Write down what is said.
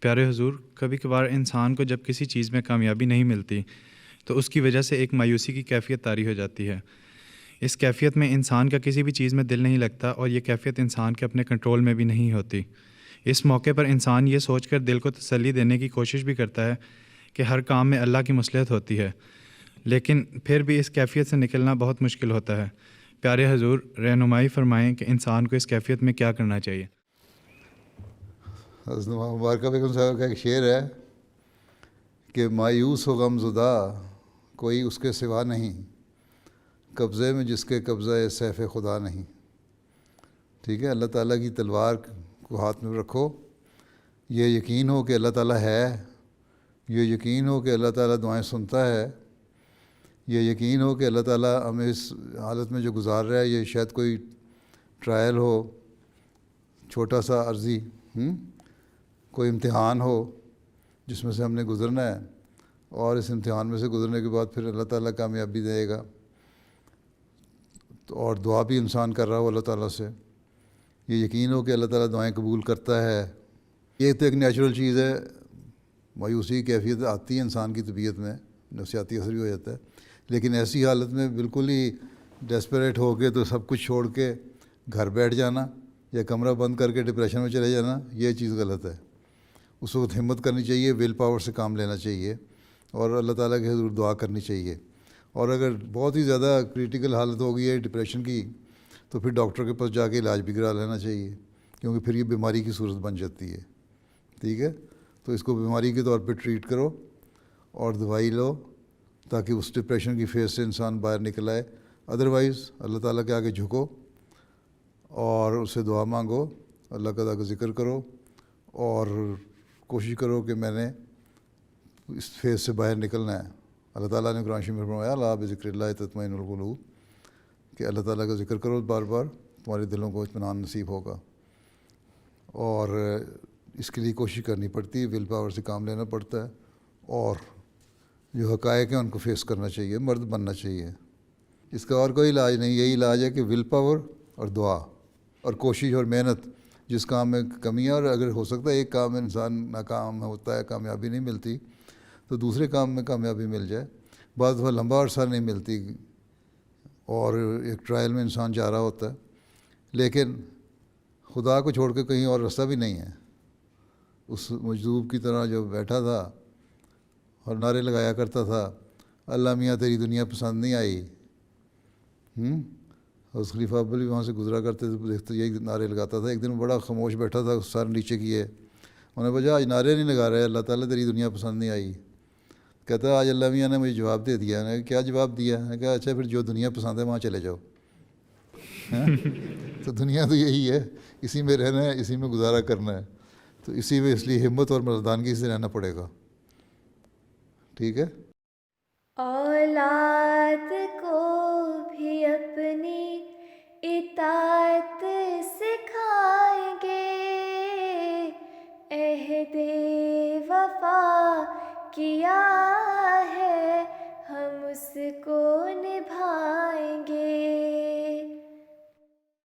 پیارے حضور، کبھی کبھار انسان کو جب کسی چیز میں کامیابی نہیں ملتی تو اس کی وجہ سے ایک مایوسی کی کیفیت طاری ہو جاتی ہے۔ اس کیفیت میں انسان کا کسی بھی چیز میں دل نہیں لگتا اور یہ کیفیت انسان کے اپنے کنٹرول میں بھی نہیں ہوتی۔ اس موقع پر انسان یہ سوچ کر دل کو تسلی دینے کی کوشش بھی کرتا ہے کہ ہر کام میں اللہ کی مصلحت ہوتی ہے، لیکن پھر بھی اس کیفیت سے نکلنا بہت مشکل ہوتا ہے۔ پیارے حضور، رہنمائی فرمائیں کہ انسان کو اس کیفیت میں کیا کرنا چاہیے۔ حضرت مبارکہ بیگم صاحب کا ایک شعر ہے کہ مایوس و غم زدہ کوئی اس کے سوا نہیں، قبضے میں جس کے قبضہ سیف خدا نہیں۔ ٹھیک ہے، اللہ تعالیٰ کی تلوار کو ہاتھ میں رکھو، یہ یقین ہو کہ اللہ تعالیٰ ہے، یہ یقین ہو کہ اللہ تعالیٰ دعائیں سنتا ہے، یہ یقین ہو کہ اللہ تعالیٰ ہمیں اس حالت میں جو گزار رہا ہے یہ شاید کوئی ٹرائل ہو، چھوٹا سا عرضی کوئی امتحان ہو جس میں سے ہم نے گزرنا ہے، اور اس امتحان میں سے گزرنے کے بعد پھر اللہ تعالیٰ کامیابی دے گا۔ اور دعا بھی انسان کر رہا ہو اللہ تعالیٰ سے، یہ یقین ہو کہ اللہ تعالیٰ دعائیں قبول کرتا ہے۔ یہ تو ایک نیچرل چیز ہے، مایوسی کی کیفیت آتی ہے انسان کی طبیعت میں، نفسیاتی اثر بھی ہو جاتا ہے، لیکن ایسی حالت میں بالکل ہی ڈیسپریٹ ہو کے تو سب کچھ چھوڑ کے گھر بیٹھ جانا یا کمرہ بند کر کے ڈپریشن میں چلے جانا، یہ چیز غلط ہے۔ اس وقت ہمت کرنی چاہیے، ول پاور سے کام لینا چاہیے اور اللہ تعالیٰ کے حضور دعا کرنی چاہیے۔ اور اگر بہت ہی زیادہ کریٹیکل حالت ہو گئی ہے ڈپریشن کی تو پھر ڈاکٹر کے پاس جا کے علاج بھی کرا لینا چاہیے، کیونکہ پھر یہ بیماری کی صورت بن جاتی ہے۔ ٹھیک ہے، تو اس کو بیماری کے طور پہ ٹریٹ کرو اور دوائی لو تاکہ اس ڈپریشن کی فیز سے انسان باہر نکل آئے۔ ادروائز اللہ تعالیٰ کے آگے جھکو اور اس سے دعا مانگو، اللہ کا ذکر کرو اور کوشش کرو کہ میں نے اس فیز سے باہر نکلنا ہے۔ اللہ تعالیٰ نے قرآن شریف میں فرمایا لا بذکر اللہ تطمئن القلوب، کہ اللہ تعالیٰ کا ذکر کرو بار بار، تمہارے دلوں کو اطمینان نصیب ہوگا۔ اور اس کے لیے کوشش کرنی پڑتی ہے، ول پاور سے کام لینا پڑتا ہے اور جو حقائق ہیں ان کو فیس کرنا چاہیے، مرد بننا چاہیے۔ اس کا اور کوئی علاج نہیں، یہی علاج ہے کہ ول پاور اور دعا اور کوشش اور محنت۔ جس کام میں کمی ہے، اور اگر ہو سکتا ہے ایک کام میں انسان ناکام ہوتا ہے، کامیابی نہیں ملتی، تو دوسرے کام میں کامیابی مل جائے۔ بعض دفعہ لمبا عرصہ نہیں ملتی اور ایک ٹرائل میں انسان جا رہا ہوتا ہے، لیکن خدا کو چھوڑ کے کہیں اور راستہ بھی نہیں ہے۔ اس مجذوب کی طرح جو بیٹھا تھا اور نعرے لگایا کرتا تھا، اللہ میاں تیری دنیا پسند نہیں آئی، اس خلیفہ ابل بھی وہاں سے گزرا کرتے تھے، دیکھتے یہی نعرے لگاتا تھا۔ ایک دن بڑا خاموش بیٹھا تھا، سر نیچے کیے، انہوں نے بولا آج نعرے نہیں لگا رہے، اللہ تعالیٰ تیری دنیا پسند نہیں آئی۔ کہتا ہے آج اللہ میاں نے مجھے جواب دے دیا۔ نے کیا جواب دیا؟ نے کہا اچھا پھر جو دنیا پسند ہے وہاں چلے جاؤ۔ تو دنیا تو یہی ہے، اسی میں رہنا ہے، اسی میں گزارا کرنا ہے، تو اسی میں اس لیے ہمت اور مردانگی سے رہنا پڑے گا۔ ٹھیک ہے، اولاد کو بھی اپنی اطاعت سکھائیں گے، عہد وفا کیا